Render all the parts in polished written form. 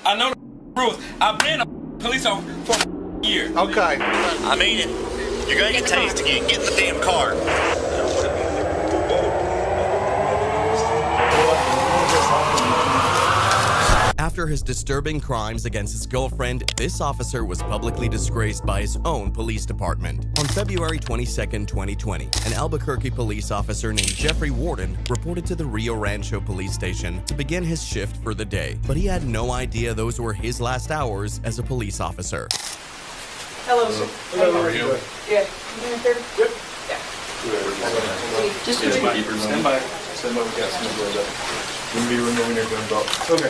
I know the rules. I've been a police officer for a year. Okay. I mean it. You're gonna get tased again. Get in the damn car. After his disturbing crimes against his girlfriend, this officer was publicly disgraced by his own police department. On February 22, 2020, an Albuquerque police officer named Jeffrey Warden reported to the Rio Rancho police station to begin his shift for the day, but he had no idea those were his last hours as a police officer. Hello, sir. Hello, how are you? Yeah. You doing good? Yep. Yeah. Just Stand by. Stand by. Stand by. We got some of that. You'll be removing your gun belt. Okay.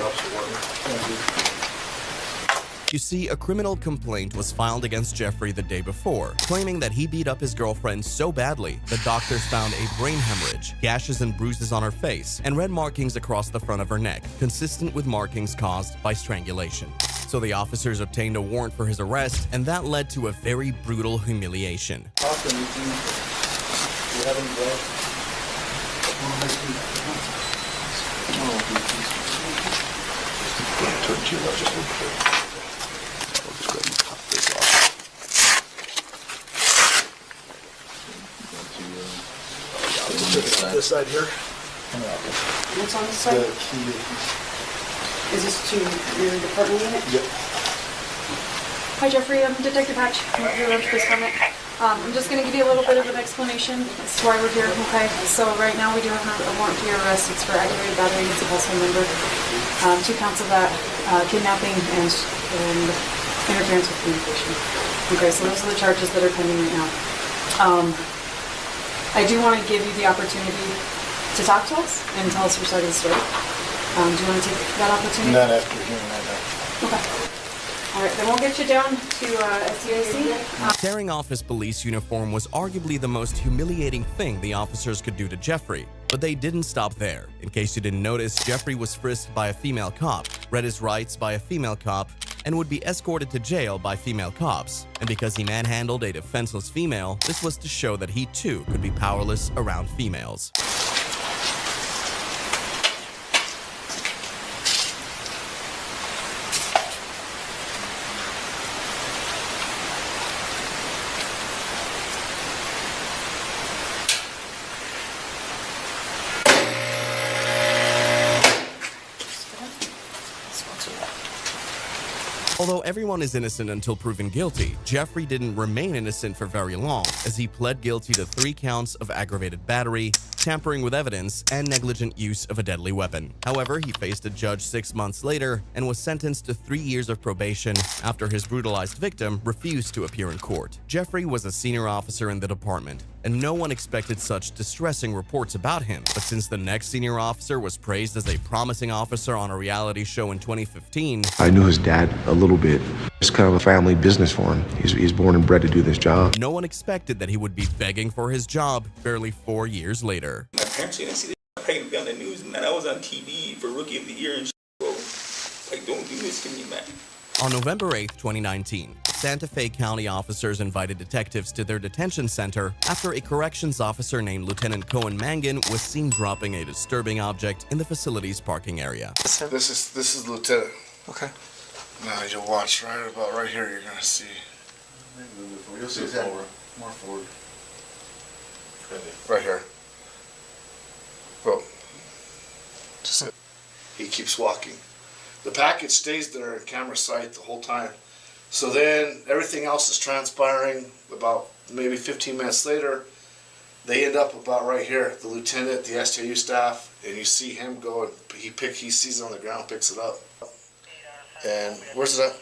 You see, a criminal complaint was filed against Jeffrey the day before, claiming that he beat up his girlfriend so badly that doctors found a brain hemorrhage, gashes and bruises on her face, and red markings across the front of her neck, consistent with markings caused by strangulation. So the officers obtained a warrant for his arrest, and that led to a very brutal humiliation. Awesome. You have any gloves? This side here. What's on this side? The key. Is this to your department unit? Yep. Hi, Jeffrey. I'm Detective Hatch. I'm here to this permit. I'm just going to give you a little bit of an explanation as to why we're here. Okay. So right now we do have a warrant for your arrest. It's for aggravated battery against a household member. 2 counts of that, kidnapping and interference with communication. Okay. So those are the charges that are pending right now. I do want to give you the opportunity to talk to us and tell us your side of the story. Do you want to take that opportunity? Not after hearing that. Okay. All right, then we'll get you down to SCIC. Tearing off his police uniform was arguably the most humiliating thing the officers could do to Jeffrey. But they didn't stop there. In case you didn't notice, Jeffrey was frisked by a female cop, read his rights by a female cop, and would be escorted to jail by female cops. And because he manhandled a defenseless female, this was to show that he too could be powerless around females. Although everyone is innocent until proven guilty, Jeffrey didn't remain innocent for very long, as he pled guilty to 3 counts of aggravated battery, tampering with evidence, and negligent use of a deadly weapon. However, he faced a judge 6 months later and was sentenced to 3 years of probation after his brutalized victim refused to appear in court. Jeffrey was a senior officer in the department, and no one expected such distressing reports about him. But since the next senior officer was praised as a promising officer on a reality show in 2015, I knew his dad a little bit. It's kind of a family business for him. He's born and bred to do this job. no one expected that he would be begging for his job barely 4 years later. My parents didn't see this. I paid to be on the news, man. I was on TV for Rookie of the Year and bro. Like, don't do this to me, man. On November 8, 2019, Santa Fe County officers invited detectives to their detention center after a corrections officer named Lieutenant Cohen Mangan was seen dropping a disturbing object in the facility's parking area. This is Lieutenant. Okay. Now you'll watch right here. You're gonna see. You'll see that more forward. Right here. Well, he keeps walking. The package stays there in camera sight the whole time. So then everything else is transpiring. About maybe 15 minutes later, they end up about right here. The lieutenant, the STU staff, and you see him go and he sees it on the ground, picks it up. And where's it at?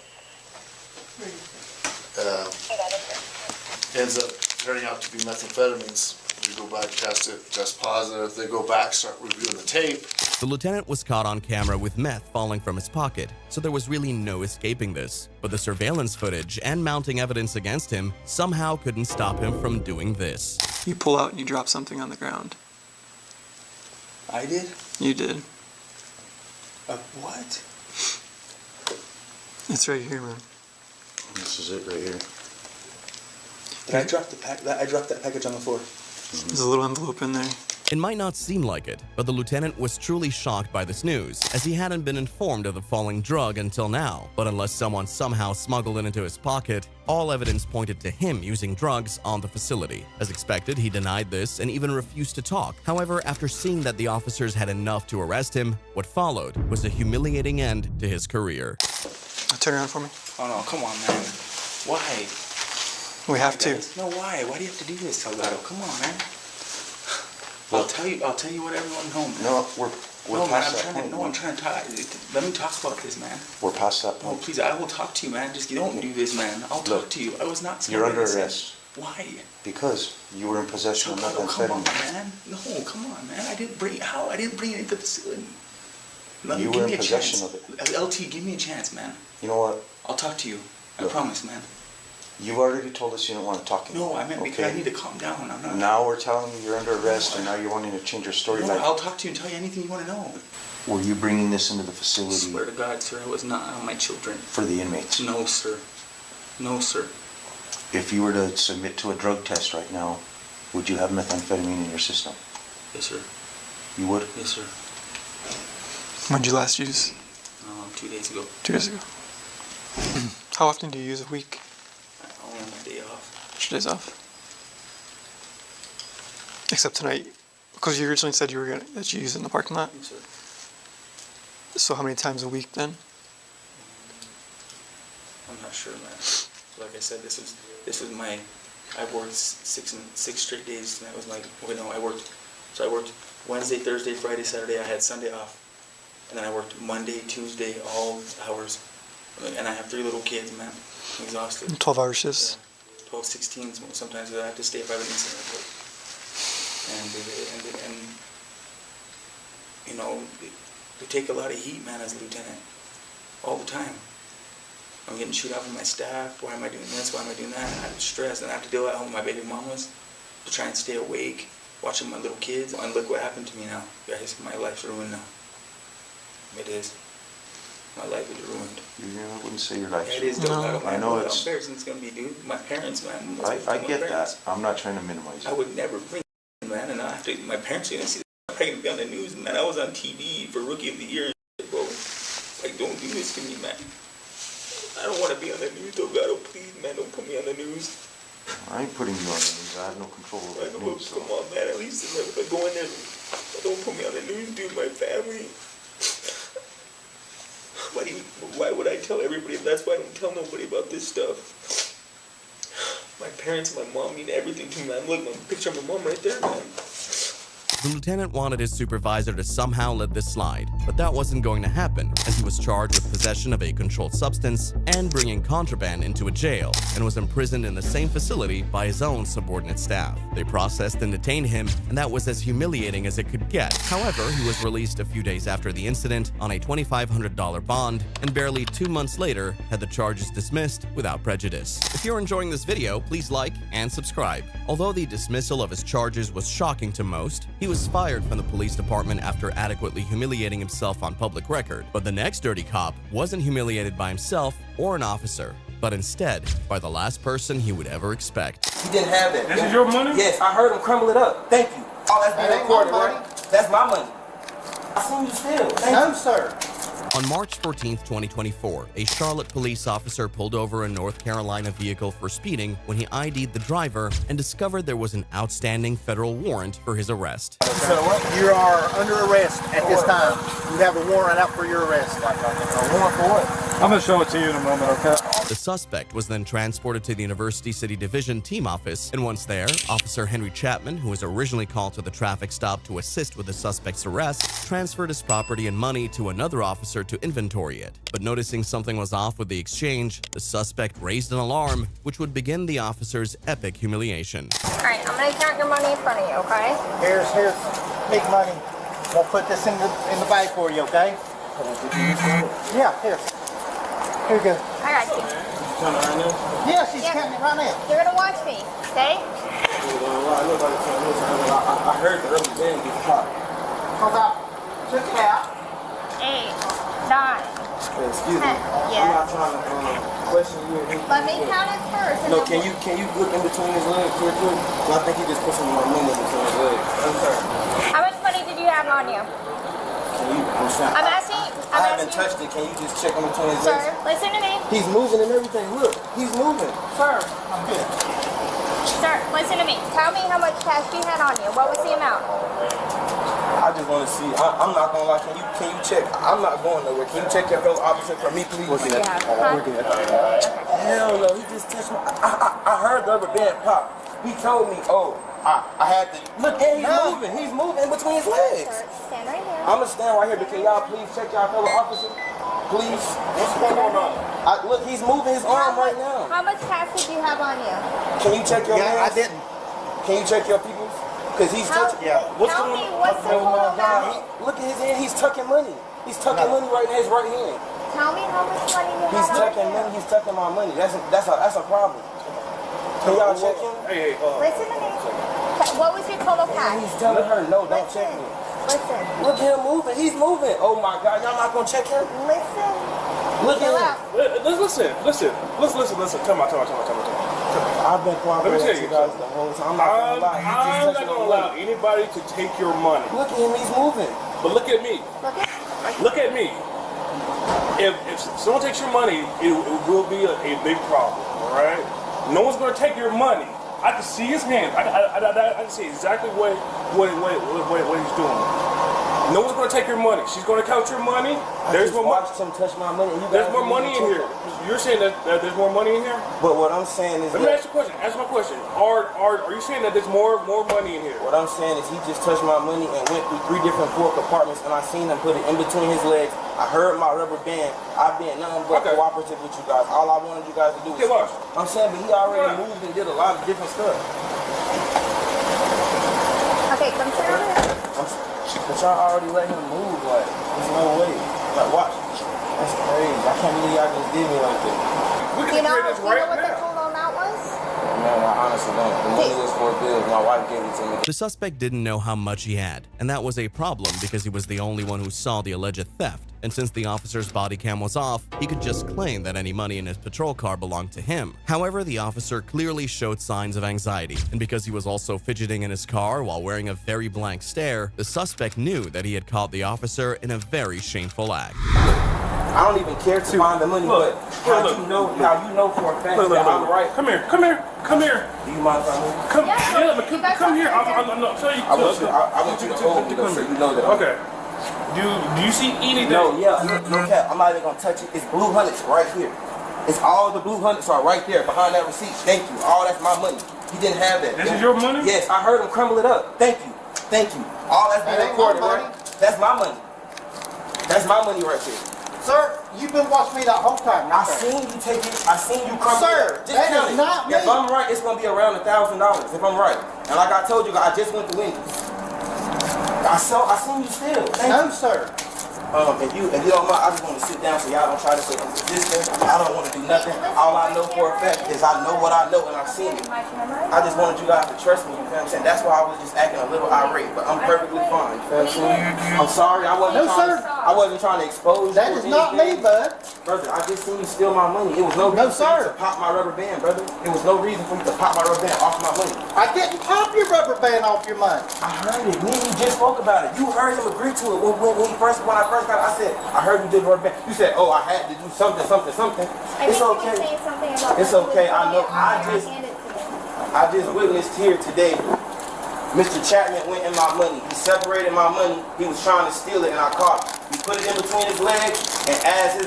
Ends up turning out to be methamphetamines. We go back, test it, test positive. They go back, start reviewing the tape. The lieutenant was caught on camera with meth falling from his pocket, so there was really no escaping this. But the surveillance footage and mounting evidence against him somehow couldn't stop him from doing this. You pull out and you drop something on the ground. I did? You did. What? It's right here, man. This is it right here. Did I drop the I dropped that package on the floor. There's a little envelope in there. It might not seem like it, but the lieutenant was truly shocked by this news, as he hadn't been informed of the falling drug until now. But unless someone somehow smuggled it into his pocket, all evidence pointed to him using drugs on the facility. As expected, he denied this and even refused to talk. However, after seeing that the officers had enough to arrest him, what followed was a humiliating end to his career. Turn around for me. Oh no, come on, man. Why? We have to. No, why? Why do you have to do this, Salgado? Come on, man. I'll tell you what everyone knows. No, we're No, man, past that point. I'm trying to talk. Let me talk about this, man. We're past that Oh, point. please, I will talk to you, man. Just don't do this, man. I'll talk to you. I was not. You're under innocent. arrest. Why? Because you were in possession of Salgado, come on, methamphetamine. man. No, come on, man. I didn't bring it into the facility. You were in possession of it. LT, give me a chance, man. You know what? I'll talk to you. I Look. promise, man. You've already told us you don't want to talk anymore. No, I meant because I need to calm down. I'm not. Now we're telling you you're under arrest, and now you're wanting to change your story. No, Like, I'll talk to you and tell you anything you want to know. were you bringing this into the I facility swear to God, sir, I was not on my children. for the inmates? No, sir. No, sir. If you were to submit to a drug test right now, would you have methamphetamine in your system? Yes, sir. You would? Yes, sir. When did you last use? 2 days ago. 2 days ago. How often do you use a week? Only on my day off. 2 days off. Except tonight, because you originally said that you use it in the parking lot. Yes, sir. So how many times a week then? I'm not sure, man. Like I said, this was my. I worked six straight days. And that was my. Wait, no, I worked Wednesday, Thursday, Friday, Saturday. I had Sunday off, and then I worked Monday, Tuesday, all hours. And I have 3 little kids, man. I'm exhausted. 12-hour shifts. Yeah. 12, 16. Sometimes I have to stay if I have an incident at work. And you know, we take a lot of heat, man, as a lieutenant, all the time. I'm getting chewed out from my staff. Why am I doing this? Why am I doing that? I'm stressed, and I have to deal at home with my baby mamas to try and stay awake, watching my little kids. And look what happened to me now, guys. My life's ruined now. It is. My life is ruined. I wouldn't say your life's It is. No. I know it's. How embarrassing it's gonna be, dude. My parents, man. I get that. I'm not trying to minimize I it. would never bring man, and I have to. My parents are gonna see this. I'm gonna be on the news, man. I was on TV for Rookie of the Year, bro. Like, don't do this to me, man. I don't want to be on the news, though. God, oh, please, man, don't put me on the news. I ain't putting you on the news. I have no control over the news. Come on, man. At least if I go in there, don't put me on the news, dude. My family. Why would I tell everybody? That's why I don't tell nobody about this stuff. My parents, my mom mean everything to me, man. Look, my picture of my mom right there, man. The lieutenant wanted his supervisor to somehow let this slide, but that wasn't going to happen, as he was charged with possession of a controlled substance and bringing contraband into a jail, and was imprisoned in the same facility by his own subordinate staff. They processed and detained him, and that was as humiliating as it could get. However, he was released a few days after the incident on a $2,500 bond, and barely 2 months later had the charges dismissed without prejudice. If you're enjoying this video, please like and subscribe. Although the dismissal of his charges was shocking to most, he was fired from the police department after adequately humiliating himself on public record. But the next dirty cop wasn't humiliated by himself or an officer, but instead by the last person he would ever expect. You didn't have that. This is your money? Yes, I heard him crumble it up. Thank you. Oh, that's being recorded, right? That's my money. I seen you steal. No, sir. On March 14, 2024, a Charlotte police officer pulled over a North Carolina vehicle for speeding when he ID'd the driver and discovered there was an outstanding federal warrant for his arrest. So you are under arrest at this time. You have a warrant out for your arrest. A warrant for what? I'm going to show it to you in a moment, okay? The suspect was then transported to the University City Division team office, and once there, Officer Henry Chapman, who was originally called to the traffic stop to assist with the suspect's arrest, transferred his property and money to another officer to inventory it. But noticing something was off with the exchange, the suspect raised an alarm, which would begin the officer's epic humiliation. Alright, I'm gonna count your money in front of you, okay? Here's big money. We'll put this in the bag for you, okay? Yeah, here. Here you go. I got you. Yeah, she's counting it right now. You're gonna watch me, okay? I heard the rubber band get caught. Hold up. Check it out. 8, 9, Excuse me. Yeah. I'm not trying to question you. Let me count it first. and No, then can you look in between his legs real quick? I think he just put some more money in between his legs. I'm sorry. How much money did you have on you? Can you? I'm asking. I haven't touched it. Can you just check in between his Sir, legs? listen to me. He's moving and everything. Look, he's moving. Sir, I'm good. Sir, listen to me. Tell me how much cash you had on you. What was the amount? I just want to see. I'm not gonna lie. Can you check? I'm not going nowhere. Can you check your fellow officer for me, please? Hell no. He just touched me. I heard the rubber band pop. He told me, oh, I had to look. And he's moving. He's moving in between his legs. Sir, stand right here. I'm gonna stand right here, but can y'all please check y'all fellow officer? Please. What's going on? Look, he's moving his arm right now. How much cash did you have on you? Can you check your hands? I didn't. Can you check your people's? Because he's touching. What's going on? What's the total amount? Look at his hand. He's tucking money. He's tucking money right in his right hand. Tell me how much money you He's had tucking on you. money. He's tucking my money. That's a problem. Can y'all check him? Hey, Listen to me. What was your total cash? He's telling her, no, don't check me. Listen. Look at him moving. He's moving. Oh my God, y'all not gonna check him? Listen. Look Chill at out. listen. Come on. I've been cooperating Let me tell with you you guys the whole time. I'm not gonna lie. I'm not gonna allow anybody to take your money. Look at him. He's moving. But look at me. Look at me. If someone takes your money, it will be a big problem. All right. No one's gonna take your money. I can see his hands. I can see exactly what he's doing. No one's gonna take your money. She's gonna count your money. There's more money. Watched him touch my money. And you There's guys more didn't money even in check here. him. You're saying that there's more money in here? But what I'm saying is, Let me ask you a question. Answer my question. Are you saying that there's more money in here? what I'm saying is he just touched my money and went through 3 different floor compartments, and I seen him put it in between his legs. I heard my rubber band. I've been nothing but cooperative with you guys. All I wanted you guys to do was. watch. I'm saying, but he already moved and did a lot of different stuff. Okay, come sit over here. But y'all already let him move. Like, there's no way. Like, watch. That's crazy. I can't believe y'all just did me like that. You know what the total amount was? No, I honestly don't. The money was for bills. My wife gave it to me. The suspect didn't know how much he had, and that was a problem because he was the only one who saw the alleged theft. And since the officer's body cam was off, he could just claim that any money in his patrol car belonged to him. However, the officer clearly showed signs of anxiety, and because he was also fidgeting in his car while wearing a very blank stare, the suspect knew that he had caught the officer in a very shameful act. I don't even care to find the money, but how you know for a fact that I'm right. Come here. Do you mind if I move? Come here. I'm not telling you. I want you to hold me so you know that. Okay. Do you see anything? No, no cap. I'm not even gonna touch it. It's blue hundreds right here. It's all the blue hundreds are right there behind that receipt. Thank you. All that's my money. He didn't have that. This is your money? Yes, I heard him crumble it up. Thank you. All that's been recorded, right? That's my money. That's my money right there. Sir, you've been watching me that whole time. I seen you take it. I seen you crumble Sir, it. Just that count is it. not me. If I'm right, it's gonna be around $1,000. If I'm right, and like I told you, I just went to Wendy's. I seen you still. No, sir. If you don't mind, I just want to sit down so y'all don't try to say I'm resistant. I don't want to do nothing. All I know for a fact is I know what I know and I've seen it. I just wanted you guys to trust me, you feel what I'm saying? That's why I was just acting a little irate, but I'm perfectly fine, you feel what I'm saying? I'm sorry, I wasn't trying to expose you. That is not me, bud. Brother, I just seen you steal my money. It was no reason for you to pop my rubber band, brother. It was no reason for you to pop my rubber band off my money. I didn't pop your rubber band off your money. I heard it. Me and you just spoke about it. You heard him agree to it when I first got it. I said, I heard you did rubber band. You said, oh, I had to do something. It's okay. It's okay. I know. I just witnessed here today. Mr. Chapman went in my money. He separated my money. He was trying to steal it, and I caught him. He put it in between his legs, and as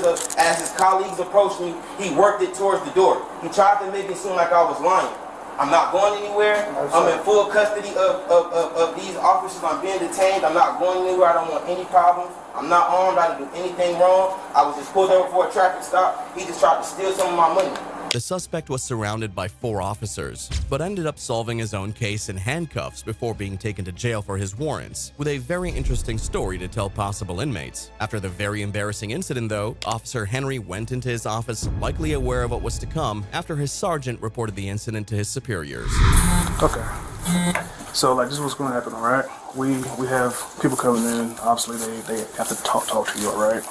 his colleagues approached me, he worked it towards the door. He tried to make it seem like I was lying. I'm not going anywhere. I'm in full custody of these officers. I'm being detained. I'm not going anywhere. I don't want any problems. I'm not armed. I didn't do anything wrong. I was just pulled over for a traffic stop. He just tried to steal some of my money. The suspect was surrounded by 4 officers, but ended up solving his own case in handcuffs before being taken to jail for his warrants, with a very interesting story to tell possible inmates. After the very embarrassing incident, though, Officer Henry went into his office, likely aware of what was to come, after his sergeant reported the incident to his superiors. Okay. So, like, this is what's going to happen, all right? We have people coming in. Obviously, they have to talk to you, all right?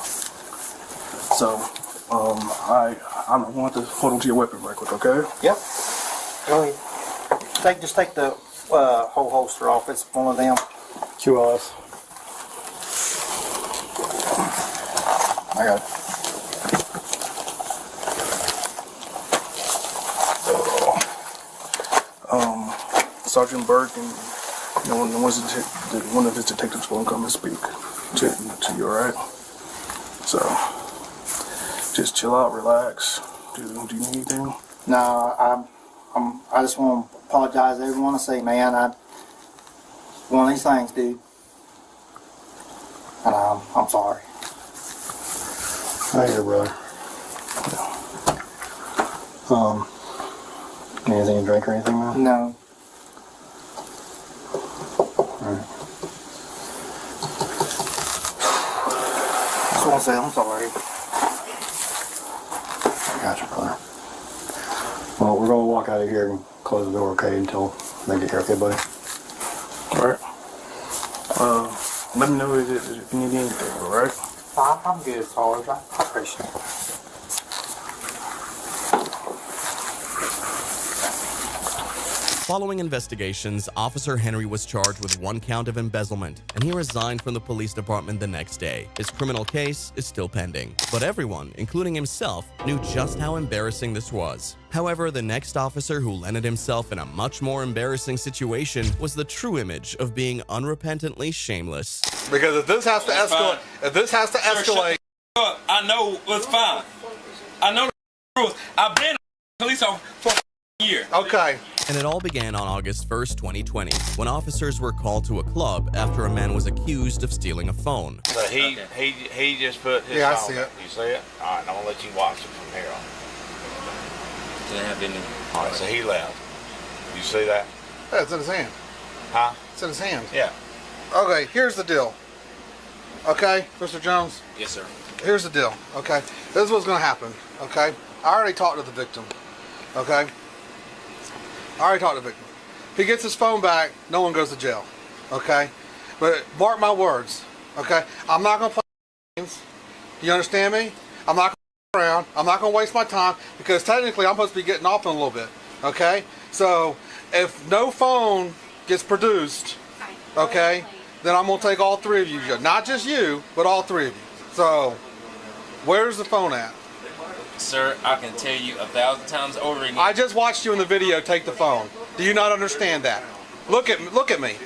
So, I want to hold on to your weapon right quick, okay? Yep. Go ahead. Just take the whole holster off. It's one of them. QLS. I got it. Sergeant Burke and one of his detectives will come and speak to you, alright? So, just chill out, relax. Do you need anything? No, I just want to apologize to everyone. I say, man, one of these things, dude. And I'm sorry. I hear, brother. Anything to drink or anything, man? No. Alright. Just want to say I'm sorry. I got you, brother. Well, we're going to walk out of here and close the door, okay, until they get here, okay, buddy? Alright. Let me know if you need anything, alright? I'm good, Sarge. I appreciate it. Following investigations, Officer Henry was charged with 1 count of embezzlement, and he resigned from the police department the next day. His criminal case is still pending. But everyone, including himself, knew just how embarrassing this was. However, the next officer who landed himself in a much more embarrassing situation was the true image of being unrepentantly shameless. Because if this has to escalate, I know what's fine. I know the rules. I've been a police officer for a year. Okay. And it all began on August 1st, 2020, when officers were called to a club after a man was accused of stealing a phone. So he just put his I phone see in. it. You see it? All right, I'm going to let you watch it from here on. Didn't have any. All right, so he left. You see that? Yeah, it's in his hand. Huh? It's in his hand. Yeah. Okay, here's the deal. Okay, Mr. Jones? Yes, sir. Here's the deal, okay? This is what's going to happen, okay? I already talked to the victim, okay? I already talked to the victim. If he gets his phone back, no one goes to jail, okay? But mark my words, okay? I'm not going to play games. You understand me? I'm not going to play around. I'm not going to waste my time because technically I'm supposed to be getting off in a little bit, okay? So if no phone gets produced, okay, then I'm going to take all 3 of you. Not just you, but all 3 of you. So where's the phone at? Sir, I can tell you 1,000 times over again. I just watched you in the video take the phone. Do you not understand that? Look at me. Look at me.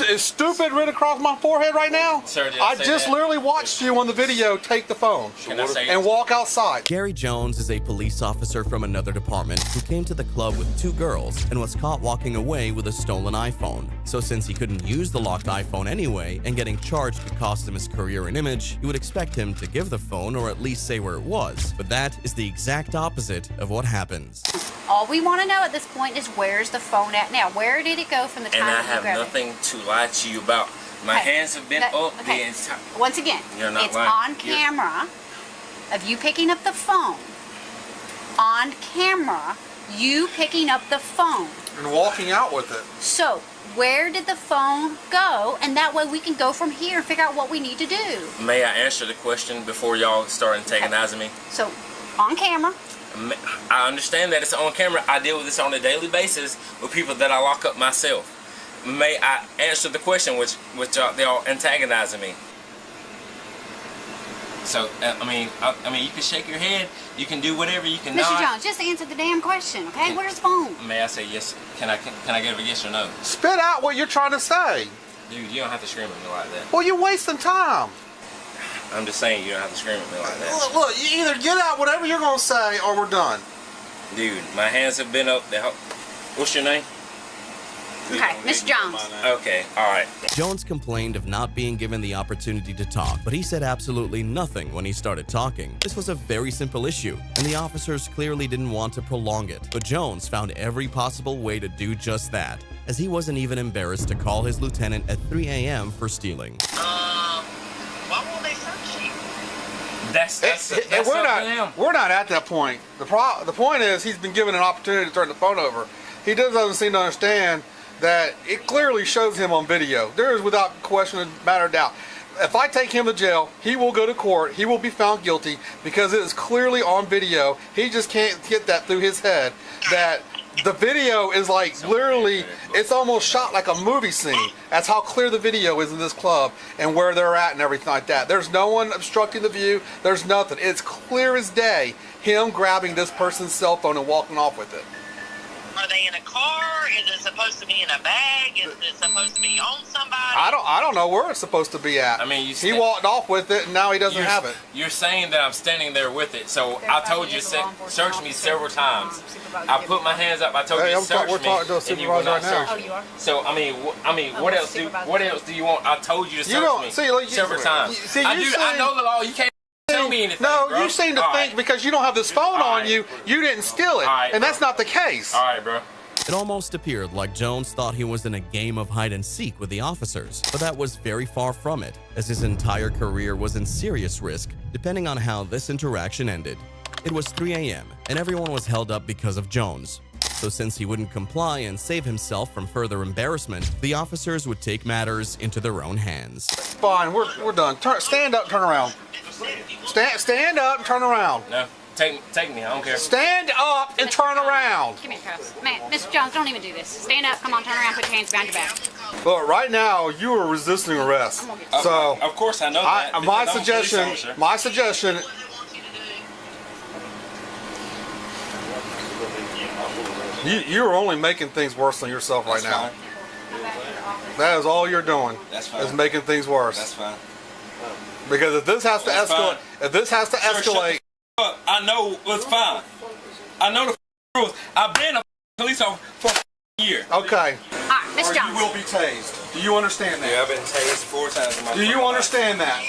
Is stupid written across my forehead right now? Sir, did I say just that? literally watched you on the video take the phone Can I say and walk outside. Gary Jones is a police officer from another department who came to the club with 2 girls and was caught walking away with a stolen iPhone. So since he couldn't use the locked iPhone anyway and getting charged could cost him his career and image, you would expect him to give the phone or at least say where it was. But that is the exact opposite of what happens. All we want to know at this point is where's the phone at now? Where did it go from the time And I that you have grabbed nothing to lie to you about. My hands have been up the entire. Once again, You're not it's lying. on camera of you picking up the phone. On camera, you picking up the phone. And walking out with it. So, where did the phone go? And that way we can go from here and figure out what we need to do. May I answer the question before y'all start antagonizing me? So, on camera. I understand that it's on camera. I deal with this on a daily basis with people that I lock up myself. May I answer the question which y'all antagonizing me? So I mean you can shake your head, you can do whatever, you can Mr. nod. Jones, just answer the damn question, okay? Where's the phone? May I say yes? Can I give a yes or no? Spit out what you're trying to say. Dude, you don't have to scream at me like that. Well, you're wasting time. I'm just saying you don't have to scream at me like that. Look, you either get out whatever you're going to say or we're done. Dude, my hands have been up. What's your name? Okay, Mr. Jones. Okay, alright. Jones complained of not being given the opportunity to talk, but he said absolutely nothing when he started talking. This was a very simple issue, and the officers clearly didn't want to prolong it. But Jones found every possible way to do just that, as he wasn't even embarrassed to call his lieutenant at 3 a.m. for stealing. Why won't they search you? That's we're not at that point. The point is he's been given an opportunity to turn the phone over. He doesn't seem to understand that it clearly shows him on video. There is without question a matter of doubt. if I take him to jail, he will go to court. He will be found guilty because it is clearly on video. He just can't get that through his head that the video is like literally, it's almost shot like a movie scene. That's how clear the video is in this club and where they're at and everything like that. There's no one obstructing the view. There's nothing. It's clear as day, him grabbing this person's cell phone and walking off with it. Are they in a car? Is it supposed to be in a bag? Is it supposed to be on somebody? I don't know where it's supposed to be at. I mean, he walked off with it and now he doesn't have it. You're saying that I'm standing there with it, so I told you to search me several times. I put my hands up. I told you to search me. We're talking to a supervisor right now. Oh, you are? So I mean, what else do you want? I told you to search me several times. I know the law. You can't tell me anything. No, bro. you seem to think because you don't have this phone on you, you didn't steal it, and that's not the case. All right, bro. It almost appeared like Jones thought he was in a game of hide and seek with the officers, but that was very far from it, as his entire career was in serious risk depending on how this interaction ended. It was 3 a.m. and everyone was held up because of Jones. So since he wouldn't comply and save himself from further embarrassment, the officers would take matters into their own hands. Fine, we're done. Stand up, turn around. Stand up and turn around. No, take me, I don't care. Stand up and turn around. Give me your cuffs. Man, Mr. Jones, don't even do this. Stand up, come on, turn around, put your hands behind your back. Look, right now, you are resisting arrest. So, of course I know that. My suggestion, you're only making things worse on yourself right now. That is all you're doing. Is making things worse. That's fine. Because if this has to escalate, I know what's fine. I know the rules. I've been a police officer for a year. Okay. All right, Mr. Jones. You will be tased. Do you understand that? Yeah, I've been tased 4 times in my Do you understand that?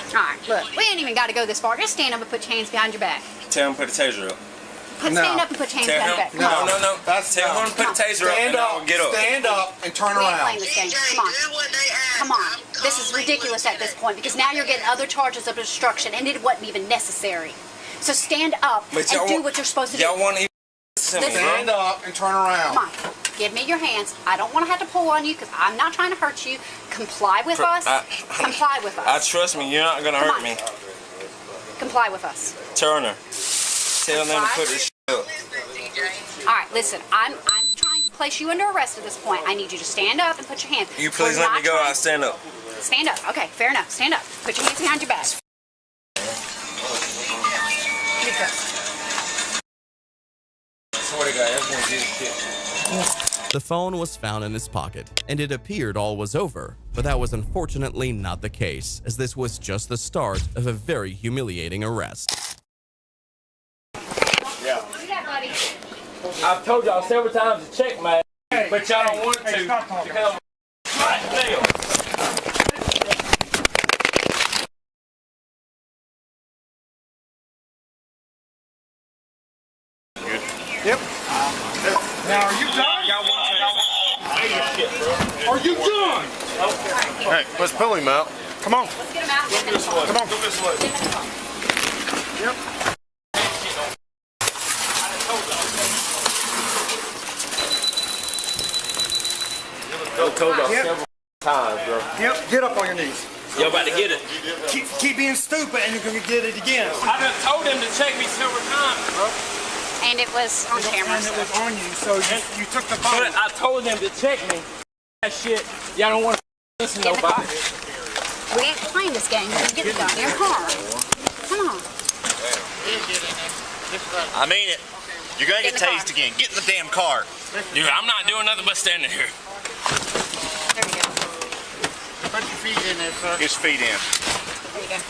All right, look, we ain't even got to go this far. Just stand up and put your hands behind your back. Tell him to put the taser up. Stand up and put your hands behind your back. Come on. No. Tell him to put the taser up and I'll get up. Stand up and turn around. Playing this game. Come on. This is ridiculous at this point because now you're getting other charges of obstruction and it wasn't even necessary. So stand up and do what you're supposed to do. Y'all want to stand up and turn around. Come on. Give me your hands. I don't want to have to pull on you because I'm not trying to hurt you. Comply with us. Comply with us. Trust me, you're not going to hurt me. Comply with us. Turner, tell them to put this up. All right, listen. I'm trying to place you under arrest at this point. I need you to stand up and put your hands. You please let me go. I'll stand up. Stand up. Okay, fair enough. Stand up. Put your hands behind your back. The phone was found in his pocket, and it appeared all was over, but that was unfortunately not the case, as this was just the start of a very humiliating arrest. Yeah. I've told y'all several times to check my ass, but y'all don't want to because Yep. Now, are you done? Are you done? Hey, let's pull him out. Come on. Let's get him out. Come on. Go this way. Yep. I told y'all several times, bro. Yep. Get up on your knees. Y'all about to get it. Keep being stupid and you're going to get it again. I just told him to check me several times, bro. And it was on camera. And it was on you, so you took the phone. But I told them to check me. That shit, y'all don't want to listen to nobody. We ain't playing this game. You get the goddamn car. Come on. I mean it. You're going to get tased again. Get in the damn car. Dude, I'm not doing nothing but standing here. There we go. Put your feet in there, sir. Get your feet in. There you go.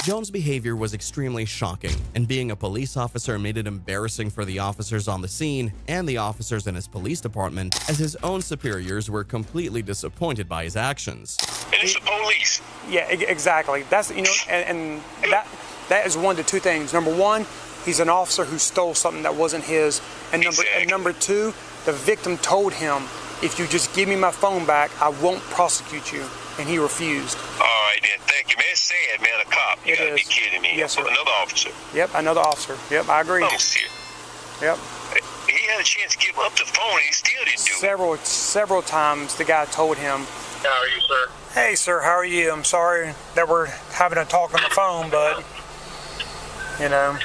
Jones' behavior was extremely shocking, and being a police officer made it embarrassing for the officers on the scene and the officers in his police department, as his own superiors were completely disappointed by his actions. It's the police. Yeah, exactly. That's, you know, and that is one of the two things. Number one, he's an officer who stole something that wasn't his, and number two, the victim told him, if you just give me my phone back, I won't prosecute you, and he refused. All right, then. Thank you, man. It's sad, man. A cop. You gotta be kidding me. Yes, sir. Another officer. Yep, another officer. Yep, I agree. Oh, shit. Yep. He had a chance to give up the phone, and he still didn't do it. Several times, the guy told him, How are you, sir? Hey, sir, how are you? I'm sorry that we're having a talk on the phone, but, you know.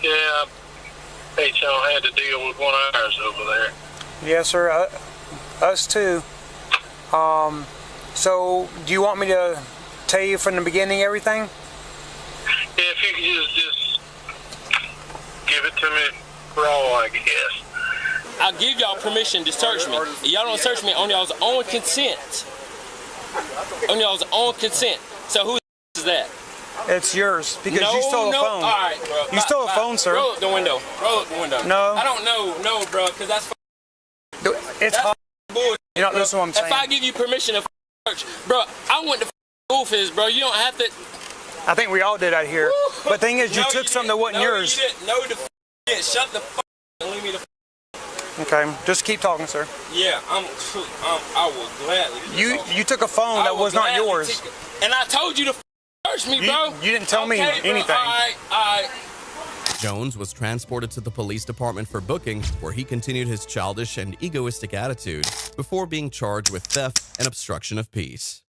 Yeah, hate y'all had to deal with one of ours over there. Yes, sir, us too. So, do you want me to tell you from the beginning everything? If you could just give it to me raw, I guess. I'll give y'all permission to search me. Y'all don't search me on y'all's own consent. On y'all's own consent. So who is that? It's yours, because you stole a phone. All right, bro. You stole a phone, sir. Roll up the window. Roll up the window. No. I don't know, no, bro, because that's it's hot. bullshit. You're not listening to what I'm saying. If I give you permission to search, bro, I went to office, bro. You don't have to. I think we all did out here. But the thing is, you took something that wasn't yours. You didn't. No, the didn't. Shut the and leave me the. Okay, just keep talking, sir. Yeah, I will gladly. You took a phone that was not yours. And I told you to search me, bro. You didn't tell me anything. All right. Jones was transported to the police department for booking, where he continued his childish and egoistic attitude before being charged with theft and obstruction of peace.